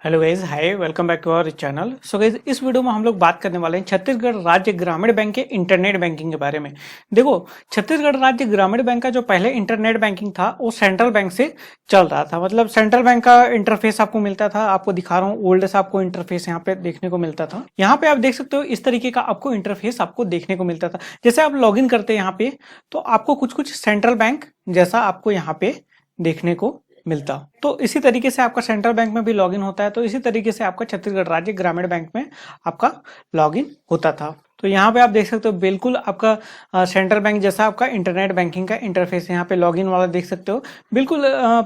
Hello guys, hi, welcome back to our channel. So guys, इस video में हम लोग बात करने वाले हैं छत्तीसगढ़ राज्य ग्रामीण बैंक के इंटरनेट बैंकिंग के बारे में। देखो, छत्तीसगढ़ राज्य ग्रामीण बैंक का जो पहले इंटरनेट बैंकिंग था वो सेंट्रल बैंक से चल रहा था। मतलब सेंट्रल बैंक का इंटरफेस आपको मिलता था। आपको दिखा रहा हूँ, ओल्ड सा आपको इंटरफेस यहाँ पे देखने को मिलता था। यहाँ पे आप देख सकते हो इस तरीके का आपको इंटरफेस आपको देखने को मिलता था। जैसे आप लॉग इन करते हैं यहाँ पे, तो आपको कुछ कुछ सेंट्रल बैंक जैसा आपको यहाँ पे देखने को मिलता। तो इसी तरीके से आपका सेंट्रल बैंक में भी लॉगिन होता है। तो इसी तरीके से आपका छत्तीसगढ़ राज्य ग्रामीण बैंक में आपका लॉगिन होता था। तो यहाँ पे आप देख सकते हो बिल्कुल आपका सेंट्रल बैंक जैसा आपका इंटरनेट बैंकिंग का इंटरफेस यहाँ पे लॉगिन वाला देख सकते हो। बिल्कुल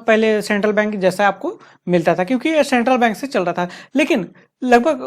पहले सेंट्रल बैंक जैसा आपको मिलता था, क्योंकि ये सेंट्रल बैंक से चल रहा था। लेकिन लगभग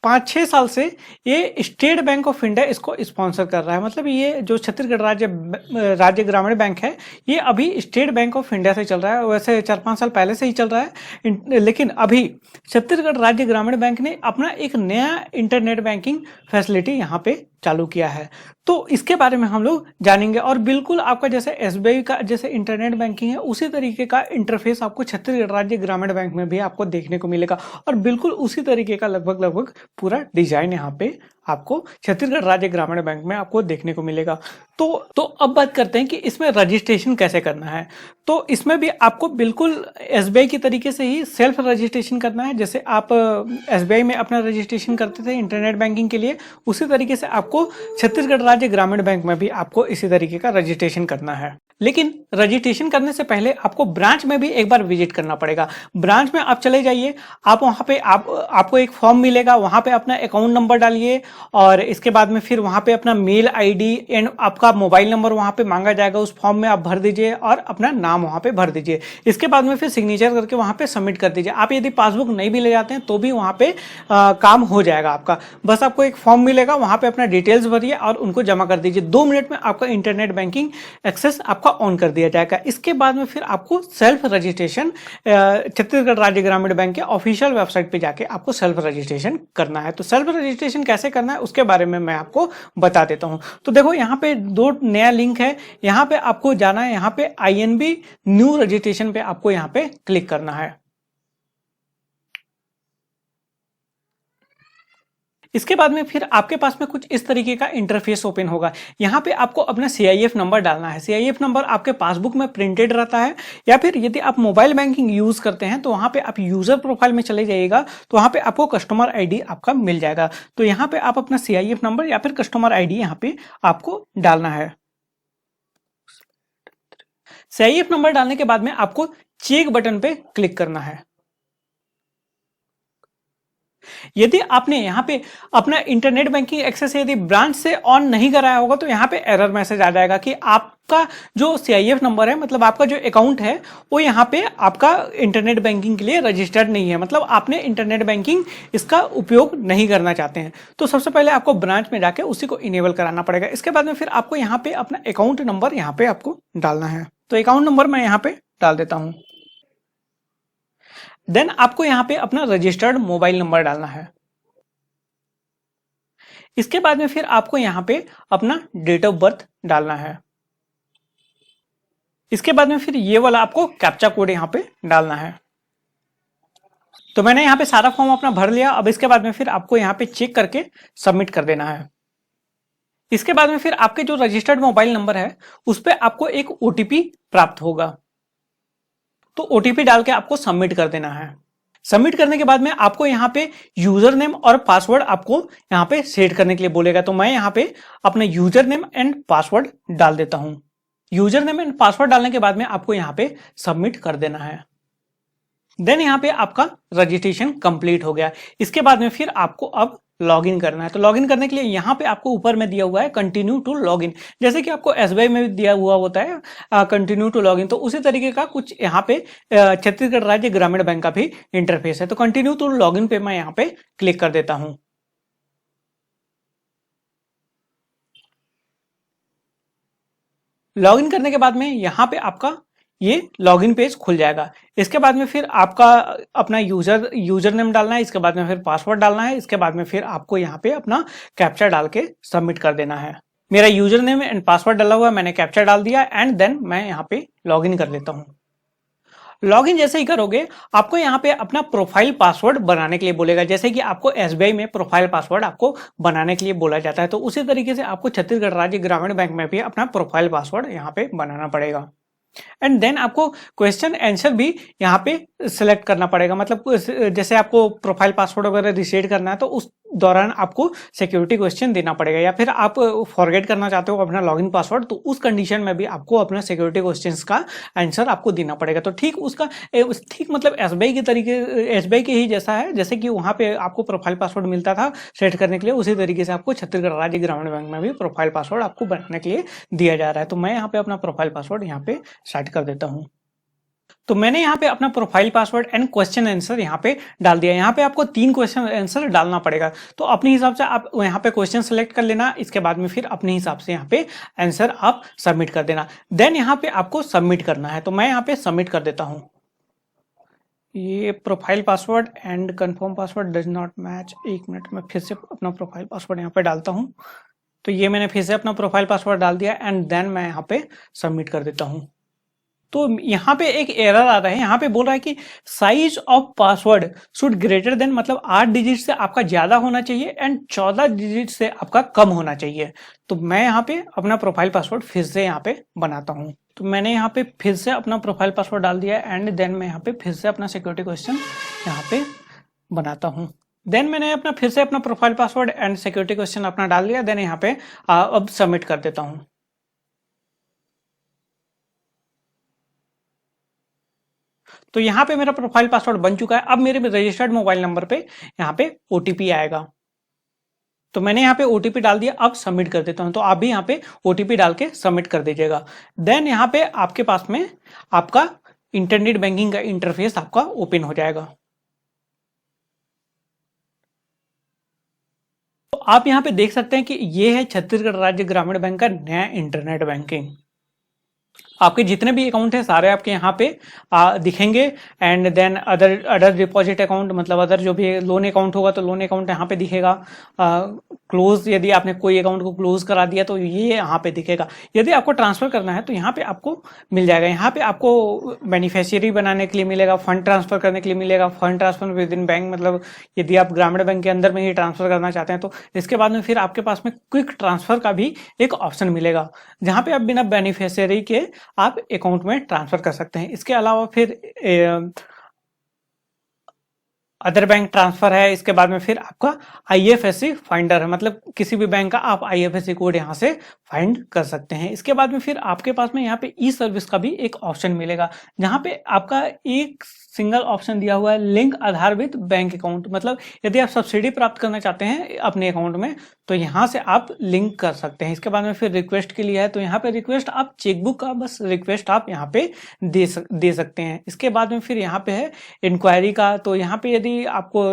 5-6 साल से ये स्टेट बैंक ऑफ इंडिया इसको स्पॉन्सर कर रहा है। मतलब ये जो छत्तीसगढ़ राज्य ग्रामीण बैंक है, ये अभी स्टेट बैंक ऑफ इंडिया से चल रहा है। वैसे 4-5 साल पहले से ही चल रहा है, लेकिन अभी छत्तीसगढ़ राज्य ग्रामीण बैंक ने अपना एक नया इंटरनेट बैंकिंग फैसिलिटी यहाँ पे चालू किया है। तो इसके बारे में हम लोग जानेंगे, और बिल्कुल आपका जैसे एसबीआई का जैसे इंटरनेट बैंकिंग है उसी तरीके का इंटरफेस आपको छत्तीसगढ़ राज्य ग्रामीण बैंक में भी आपको देखने को मिलेगा। और बिल्कुल उसी तरीके का लगभग पूरा डिजाइन यहाँ पे आपको छत्तीसगढ़ राज्य ग्रामीण बैंक में आपको देखने को मिलेगा। तो अब बात करते हैं कि इसमें रजिस्ट्रेशन कैसे करना है। तो इसमें भी आपको बिल्कुल एसबीआई की तरीके से ही सेल्फ रजिस्ट्रेशन करना है। जैसे आप एसबीआई में अपना रजिस्ट्रेशन करते थे इंटरनेट बैंकिंग के लिए, उसी तरीके से आपको छत्तीसगढ़ राज्य ग्रामीण बैंक में भी आपको इसी तरीके का रजिस्ट्रेशन करना है। लेकिन रजिस्ट्रेशन करने से पहले आपको ब्रांच में भी एक बार विजिट करना पड़ेगा। ब्रांच में आप चले जाइए, आप वहां पे आपको एक फॉर्म मिलेगा, वहां पे अपना अकाउंट नंबर डालिए, और इसके बाद में फिर वहां पे अपना मेल आईडी एंड आपका मोबाइल नंबर वहां पे मांगा जाएगा। उस फॉर्म में आप भर दीजिए और अपना नाम वहां पे भर दीजिए। इसके बाद में फिर सिग्नेचर करके वहां पे सबमिट कर दीजिए। आप यदि पासबुक नहीं भी ले जाते हैं तो भी वहां पे काम हो जाएगा आपका। बस आपको एक फॉर्म मिलेगा, वहां पे अपना डिटेल्स भरिए और उनको जमा कर दीजिए। 2 मिनट में आपका इंटरनेट बैंकिंग एक्सेस आपका ऑन कर दिया जाएगा। इसके बाद में फिर आपको सेल्फ रजिस्ट्रेशन छत्तीसगढ़ राज्य ग्रामीण बैंक के ऑफिशियल वेबसाइट पे जाके आपको सेल्फ रजिस्ट्रेशन करना है। तो सेल्फ रजिस्ट्रेशन कैसे करना है उसके बारे में मैं आपको बता देता हूं। तो देखो, यहाँ पे 2 नया लिंक है। यहाँ पे आपको जाना है, यहाँ पे आईएनबी न्यू रजिस्ट्रेशन पे आपको यहाँ पे क्लिक करना है। इसके बाद में फिर आपके पास में कुछ इस तरीके का इंटरफेस ओपन होगा। यहाँ पे आपको अपना सीआईएफ नंबर डालना है। सीआईएफ नंबर आपके पासबुक में प्रिंटेड रहता है, या फिर यदि आप मोबाइल बैंकिंग यूज करते हैं तो वहां पे आप यूजर प्रोफाइल में चले जाइएगा, तो वहां पे आपको कस्टमर आईडी आपका मिल जाएगा। तो यहाँ पे आप अपना सीआईएफ नंबर या फिर कस्टमर आईडी यहाँ पे आपको डालना है। सीआईएफ नंबर डालने के बाद में आपको चेक बटन पे क्लिक करना है। यदि आपने यहाँ पे अपना इंटरनेट बैंकिंग एक्सेस यदि ब्रांच से ऑन नहीं कराया होगा तो यहाँ पे एरर मैसेज आ जाएगा कि आपका जो सीआईएफ नंबर है, मतलब आपका जो अकाउंट है, वो यहाँ पे आपका इंटरनेट बैंकिंग के लिए रजिस्टर्ड नहीं है। मतलब आपने इंटरनेट बैंकिंग इसका उपयोग नहीं करना चाहते हैं। तो सबसे पहले आपको ब्रांच में जाके उसी को इनेबल कराना पड़ेगा। इसके बाद में फिर आपको यहाँ पे अपना अकाउंट नंबर यहाँ पे आपको डालना है। तो अकाउंट नंबर मैं यहाँ पे डाल देता हूँ। देन आपको यहाँ पे अपना रजिस्टर्ड मोबाइल नंबर डालना है। इसके बाद में फिर आपको यहाँ पे अपना डेट ऑफ बर्थ डालना है। इसके बाद में फिर ये वाला आपको कैप्चा कोड यहाँ पे डालना है। तो मैंने यहाँ पे सारा फॉर्म अपना भर लिया। अब इसके बाद में फिर आपको यहाँ पे चेक करके सबमिट कर देना है। इसके बाद में फिर आपके जो रजिस्टर्ड मोबाइल नंबर है उस पर आपको एक ओटीपी प्राप्त होगा। तो ओटीपी डाल के आपको सबमिट कर देना है। सबमिट करने के बाद में आपको यहाँ पे यूजर नेम और पासवर्ड आपको यहाँ पे सेट करने के लिए बोलेगा। तो मैं यहाँ पे अपना यूजर नेम एंड पासवर्ड डाल देता हूं। यूजर नेम एंड पासवर्ड डालने के बाद में आपको यहाँ पे सबमिट कर देना है। देन यहाँ पे आपका रजिस्ट्रेशन कंप्लीट हो गया। इसके बाद में फिर आपको अब लॉगिन करना है। तो लॉगिन करने के लिए यहाँ पे आपको ऊपर में दिया हुआ है कंटिन्यू टू लॉगिन, जैसे कि आपको एसबीआई में भी दिया हुआ होता है कंटिन्यू टू लॉगिन। तो उसी तरीके का कुछ यहाँ पे छत्तीसगढ़ राज्य ग्रामीण बैंक का भी इंटरफेस है। तो कंटिन्यू टू लॉगिन पे मैं यहाँ पे क्लिक कर देता हूँ। लॉगिन करने के बाद में यहाँ पे आपका ये लॉगिन पेज खुल जाएगा। इसके बाद में फिर आपका अपना यूजर नेम डालना है। इसके बाद में फिर पासवर्ड डालना है। इसके बाद में फिर आपको यहाँ पे अपना कैप्चा डाल के सबमिट कर देना है। मेरा यूजर नेम एंड पासवर्ड डाला हुआ है, मैंने कैप्चा डाल दिया एंड देन मैं यहाँ पे लॉगिन कर लेता हूँ। लॉगिन जैसे ही करोगे आपको यहाँ पे अपना प्रोफाइल पासवर्ड बनाने के लिए बोलेगा, जैसे कि आपको एसबीआई में प्रोफाइल पासवर्ड आपको बनाने के लिए बोला जाता है, तो उसी तरीके से आपको छत्तीसगढ़ राज्य ग्रामीण बैंक में भी अपना प्रोफाइल पासवर्ड यहाँ पे बनाना पड़ेगा। एंड देन आपको क्वेश्चन आंसर भी यहाँ पे सिलेक्ट करना पड़ेगा, मतलब जैसे आपको प्रोफाइल पासवर्ड वगैरह रिसेट करना है तो उस दौरान आपको सिक्योरिटी क्वेश्चन देना पड़ेगा, या फिर आप फॉरगेट करना चाहते हो अपना लॉगिन पासवर्ड तो उस कंडीशन में भी आपको अपना सिक्योरिटी क्वेश्चंस का आंसर आपको देना पड़ेगा। तो ठीक उसका ठीक मतलब एसबीआई के तरीके, एसबीआई के ही जैसा है, जैसे कि वहां पे आपको प्रोफाइल पासवर्ड मिलता था सेट करने के लिए, उसी तरीके से आपको छत्तीसगढ़ राज्य ग्रामीण बैंक में भी प्रोफाइल पासवर्ड आपको बनाने के लिए दिया जा रहा है। तो मैं यहाँ पे अपना प्रोफाइल पासवर्ड यहाँ पे स्टार्ट कर देता हूँ। तो मैंने यहाँ पे अपना profile password and question answer यहाँ पे डाल दिया। यहाँ पे आपको 3 क्वेश्चन आंसर डालना पड़ेगा, तो अपने हिसाब से आप यहाँ पे क्वेश्चन सेलेक्ट कर लेना, इसके बाद में फिर अपने हिसाब से यहाँ पे आंसर आप सबमिट कर देना। देन यहाँ पे आपको सबमिट करना है, तो मैं यहाँ पे सबमिट कर देता हूँ। ये profile password and confirm password does not match. 1 minute में फिर से अपना प्रोफाइल पासवर्ड यहाँ पे डालता हूँ। तो ये मैंने फिर से अपना प्रोफाइल पासवर्ड डाल दिया एंड देन मैं यहाँ पे सबमिट कर देता हूँ। तो यहाँ पे एक एरर आ रहा है, यहाँ पे बोल रहा है कि size of password should greater than, मतलब 8 डिजिट से आपका ज्यादा होना चाहिए एंड 14 डिजिट से आपका कम होना चाहिए। तो मैं यहाँ पे अपना प्रोफाइल पासवर्ड फिर से यहाँ पे बनाता हूँ। तो मैंने यहाँ पे फिर से अपना प्रोफाइल पासवर्ड डाल दिया एंड देन मैं यहाँ पे फिर से अपना सिक्योरिटी क्वेश्चन यहाँ पे बनाता हूँ। देन मैंने अपना फिर से अपना profile password and security question अपना डाल दिया। देन यहाँ पे अब सबमिट कर देता हूँ। तो यहाँ पे मेरा प्रोफाइल पासवर्ड बन चुका है। अब मेरे रजिस्टर्ड मोबाइल नंबर पे यहाँ पे ओटीपी आएगा, तो मैंने यहाँ पे ओटीपी डाल दिया। अब सबमिट कर देता हूँ, तो आप भी यहाँ पे ओटीपी डाल के सबमिट कर दीजिएगा। देन यहाँ पे आपके पास में आपका इंटरनेट बैंकिंग का इंटरफेस आपका ओपन हो जाएगा। तो आप यहाँ पे देख सकते हैं कि ये है छत्तीसगढ़ राज्य ग्रामीण बैंक का नया इंटरनेट बैंकिंग। आपके जितने भी अकाउंट है सारे आपके यहाँ पे दिखेंगे। And then other other deposit account, मतलब अदर जो भी लोन अकाउंट होगा तो लोन अकाउंट यहाँ पे दिखेगा। क्लोज, यदि आपने कोई अकाउंट को क्लोज करा दिया तो ये यहाँ पे दिखेगा। यदि आपको ट्रांसफर करना है तो यहाँ पे आपको मिल जाएगा। यहाँ पे आपको बेनिफिशियरी बनाने के लिए मिलेगा, फंड ट्रांसफर करने के लिए मिलेगा, fund transfer with in bank, मतलब यदि आप ग्रामीण बैंक के अंदर में ही ट्रांसफर करना चाहते हैं तो इसके बाद में फिर आपके पास में क्विक ट्रांसफर का भी एक ऑप्शन मिलेगा, जहाँ पे आप बिना बेनिफिशियरी के आप अकाउंट में ट्रांसफर कर सकते हैं। इसके अलावा फिर अदर बैंक ट्रांसफर है। इसके बाद में फिर आपका आईएफएससी फाइंडर है, मतलब किसी भी बैंक का आप आईएफएससी कोड यहाँ से फाइंड कर सकते हैं। इसके बाद में फिर आपके पास में यहाँ पे ई सर्विस का भी एक ऑप्शन मिलेगा, जहाँ पे आपका एक सिंगल ऑप्शन दिया हुआ है link Aadhaar with bank account, मतलब यदि आप सब्सिडी प्राप्त करना चाहते हैं अपने अकाउंट में तो यहाँ से आप लिंक कर सकते हैं। इसके बाद में फिर रिक्वेस्ट के लिए है, तो यहाँ पे रिक्वेस्ट आप चेकबुक का बस रिक्वेस्ट आप यहाँ पे दे सकते हैं। इसके बाद में फिर यहाँ पे है इंक्वायरी का, तो यहाँ पे यदि आपको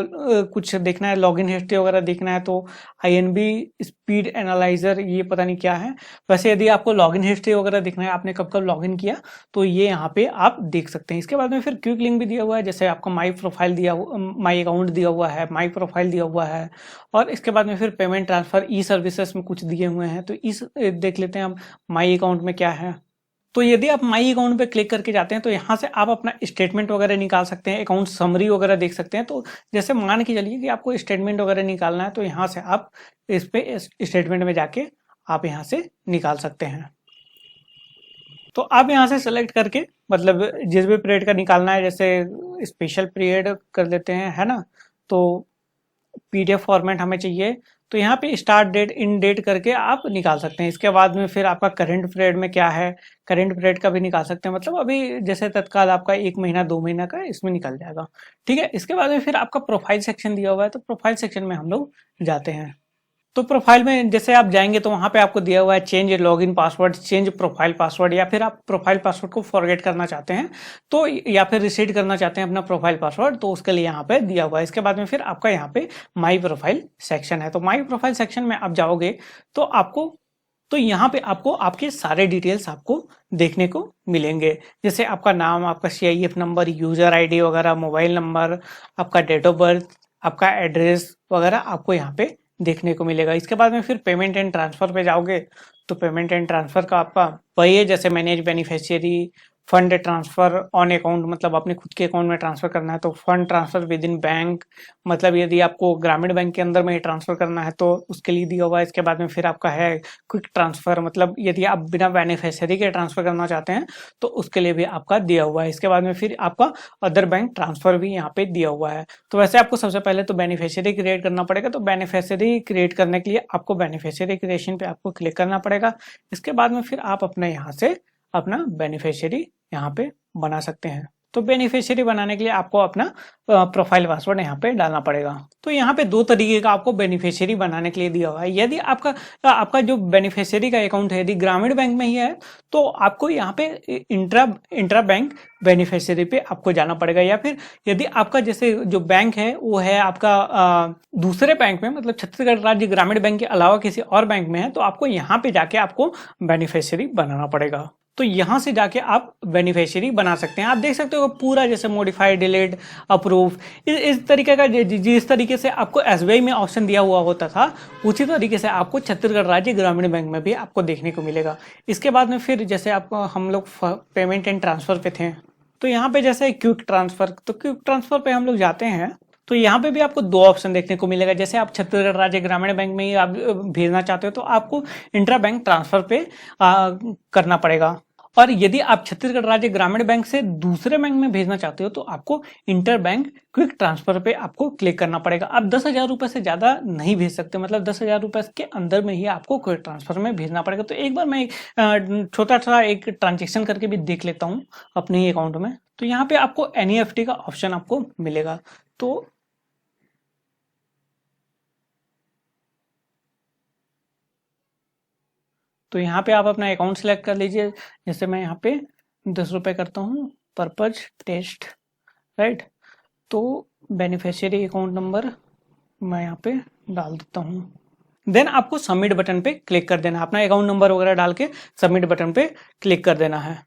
कुछ देखना है, लॉगिन हिस्ट्री वगैरह देखना है तो आईएनबी स्पीड एनालाइजर, ये पता नहीं क्या है। वैसे यदि आपको लॉगिन हिस्ट्री वगैरह देखना है, आपने कब कब लॉगिन किया तो ये यहाँ पे आप देख सकते हैं। इसके बाद में फिर क्विक लिंक भी दिया हुआ है, जैसे आपका माई प्रोफाइल दिया, माई अकाउंट दिया हुआ है, माई प्रोफाइल दिया हुआ है। और इसके बाद में फिर पेमेंट ट्रांसफर ई सर्विसेज में कुछ दिए हुए हैं, तो इस देख लेते हैं हम माई अकाउंट में क्या है। तो यदि आप माई अकाउंट पे क्लिक करके जाते हैं तो यहाँ से आप अपना स्टेटमेंट वगैरह निकाल सकते हैं, अकाउंट समरी वगैरह देख सकते हैं। तो जैसे मान के चलिए कि आपको स्टेटमेंट वगैरह निकालना है तो यहाँ से आप इस पे स्टेटमेंट में जाके आप यहाँ से निकाल सकते हैं। तो आप यहाँ से सेलेक्ट करके, मतलब जिस भी पीरियड का निकालना है, जैसे स्पेशल पीरियड कर लेते हैं, है ना, तो पीडीएफ फॉर्मेट हमें चाहिए तो यहाँ पे स्टार्ट डेट इन डेट करके आप निकाल सकते हैं। इसके बाद में फिर आपका करंट पीरियड में क्या है, करंट पीरियड का भी निकाल सकते हैं, मतलब अभी जैसे तत्काल आपका 1 महीना 2 महीना का इसमें निकल जाएगा। ठीक है, इसके बाद में फिर आपका प्रोफाइल सेक्शन दिया हुआ है, तो प्रोफाइल सेक्शन में हम लोग जाते हैं। तो प्रोफाइल में जैसे आप जाएंगे तो वहां पे आपको दिया हुआ है change login password, change profile password, या फिर आप प्रोफाइल पासवर्ड को फॉरगेट करना चाहते हैं तो, या फिर रिसेट करना चाहते हैं अपना प्रोफाइल पासवर्ड, तो उसके लिए यहाँ पे दिया हुआ है। इसके बाद में फिर आपका यहाँ पे माई प्रोफाइल सेक्शन है, तो माई प्रोफाइल सेक्शन में आप जाओगे तो आपको, तो यहाँ पे आपको आपके सारे डिटेल्स आपको देखने को मिलेंगे, जैसे आपका नाम, आपका सीआईएफ नंबर, यूजर आईडी वगैरह, मोबाइल नंबर, आपका डेट ऑफ बर्थ, आपका एड्रेस वगैरह आपको यहाँ पे देखने को मिलेगा। इसके बाद में फिर पेमेंट एंड ट्रांसफर पे जाओगे तो पेमेंट एंड ट्रांसफर का आपका वही है, जैसे manage beneficiary, fund transfer on account, मतलब अपने खुद के अकाउंट में ट्रांसफर करना है तो fund transfer with in bank, मतलब यदि आपको ग्रामीण बैंक के अंदर में ही ट्रांसफर करना है तो उसके लिए दिया हुआ है। इसके बाद में फिर आपका है क्विक ट्रांसफर, मतलब यदि आप बिना बेनिफिशियरी के ट्रांसफर करना चाहते हैं तो उसके लिए भी आपका दिया हुआ है। इसके बाद में फिर आपका अदर बैंक ट्रांसफर भी यहाँ पे दिया हुआ है। तो वैसे आपको सबसे पहले तो बेनिफिशियरी क्रिएट करना पड़ेगा। तो बेनिफिशियरी क्रिएट करने के लिए आपको बेनिफिशियरी क्रिएशन पे आपको क्लिक करना पड़ेगा। इसके बाद में फिर आप अपने यहाँ से अपना बेनिफिशियरी यहाँ पे बना सकते हैं। तो बेनिफिशियरी बनाने के लिए आपको अपना प्रोफाइल पासवर्ड यहाँ पे डालना पड़ेगा। तो यहाँ पे दो तरीके का आपको बेनिफिशियरी बनाने के लिए दिया हुआ है। यदि आपका जो बेनिफिशियरी का अकाउंट है यदि ग्रामीण बैंक में ही है तो आपको यहाँ पे इंट्रा बैंक बेनिफिशियरी पे आपको जाना पड़ेगा, या फिर यदि आपका जैसे जो बैंक है वो है आपका दूसरे बैंक में, मतलब छत्तीसगढ़ राज्य ग्रामीण बैंक के अलावा किसी और बैंक में है तो आपको यहाँ पे जाके आपको बेनिफिशियरी बनाना पड़ेगा। तो यहां से जाके आप बेनिफिशियरी बना सकते हैं। आप देख सकते हो पूरा जैसे मॉडिफाई, डिलीट, अप्रूव, इस तरीके का जिस तरीके से आपको एसबीआई में ऑप्शन दिया हुआ होता था उसी तरीके से आपको छत्तीसगढ़ राज्य ग्रामीण बैंक में भी आपको देखने को मिलेगा। इसके बाद में फिर जैसे आपको हम लोग पेमेंट एंड ट्रांसफर पे थे तो यहाँ पे जैसे क्विक ट्रांसफर, तो क्विक ट्रांसफर पे हम लोग जाते हैं तो यहाँ पे भी आपको दो ऑप्शन देखने को मिलेगा। जैसे आप छत्तीसगढ़ राज्य ग्रामीण बैंक में ही आप भेजना चाहते हो तो आपको इंट्रा बैंक ट्रांसफर पे करना पड़ेगा, और यदि आप छत्तीसगढ़ राज्य ग्रामीण बैंक से दूसरे बैंक में भेजना चाहते हो तो आपको इंटर बैंक क्विक ट्रांसफर पे आपको क्लिक करना पड़ेगा। आप 10,000 रुपए से ज्यादा नहीं भेज सकते, मतलब 10,000 रुपए के अंदर में ही आपको क्विक ट्रांसफर में भेजना पड़ेगा। तो एक बार मैं छोटा सा एक ट्रांजेक्शन करके भी देख लेता हूँ अपने ही अकाउंट में। तो यहाँ पे आपको एनईएफटी का ऑप्शन आपको मिलेगा। तो यहाँ पे आप अपना अकाउंट सेलेक्ट कर लीजिए। जैसे मैं यहाँ पे 10 रुपए करता हूँ पर्पज टेस्ट, राइट। तो बेनिफिशियरी अकाउंट नंबर मैं यहाँ पे डाल देता हूँ। देन आपको सबमिट बटन पे क्लिक कर देना, अपना अकाउंट नंबर वगैरह डाल के सबमिट बटन पे क्लिक कर देना है।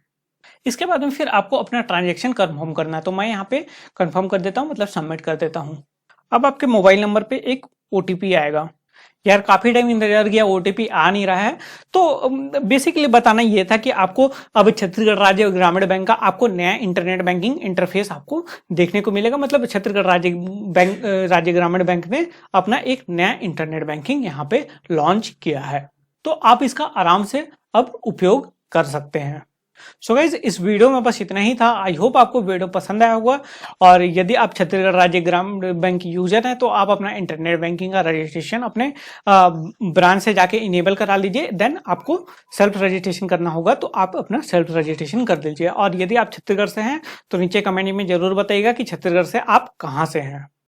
इसके बाद में फिर आपको अपना ट्रांजेक्शन कंफर्म करना है। तो मैं यहाँ पे कंफर्म कर देता हूँ, मतलब सबमिट कर देता हूँ। अब आपके मोबाइल नंबर पे एक ओटीपी आएगा। यार काफी टाइम इंतजार किया, ओटीपी आ नहीं रहा है। तो बेसिकली बताना ये था कि आपको अब छत्तीसगढ़ राज्य ग्रामीण बैंक का आपको नया इंटरनेट बैंकिंग इंटरफेस आपको देखने को मिलेगा। मतलब छत्तीसगढ़ राज्य ग्रामीण बैंक ने अपना एक नया इंटरनेट बैंकिंग यहाँ पे लॉन्च किया है। तो आप इसका आराम से अब उपयोग कर सकते हैं। सो गाइज इस वीडियो में बस इतना ही था। आई होप आपको वीडियो पसंद आया होगा, और यदि आप छत्तीसगढ़ राज्य ग्रामीण बैंक यूजर हैं तो आप अपना इंटरनेट बैंकिंग का रजिस्ट्रेशन अपने ब्रांच से जाके इनेबल करा लीजिए। देन आपको सेल्फ रजिस्ट्रेशन करना होगा तो आप अपना सेल्फ रजिस्ट्रेशन कर दीजिए। और यदि आप छत्तीसगढ़ से हैं तो नीचे कमेंट में जरूर बताइएगा कि छत्तीसगढ़ से आप कहाँ से हैं।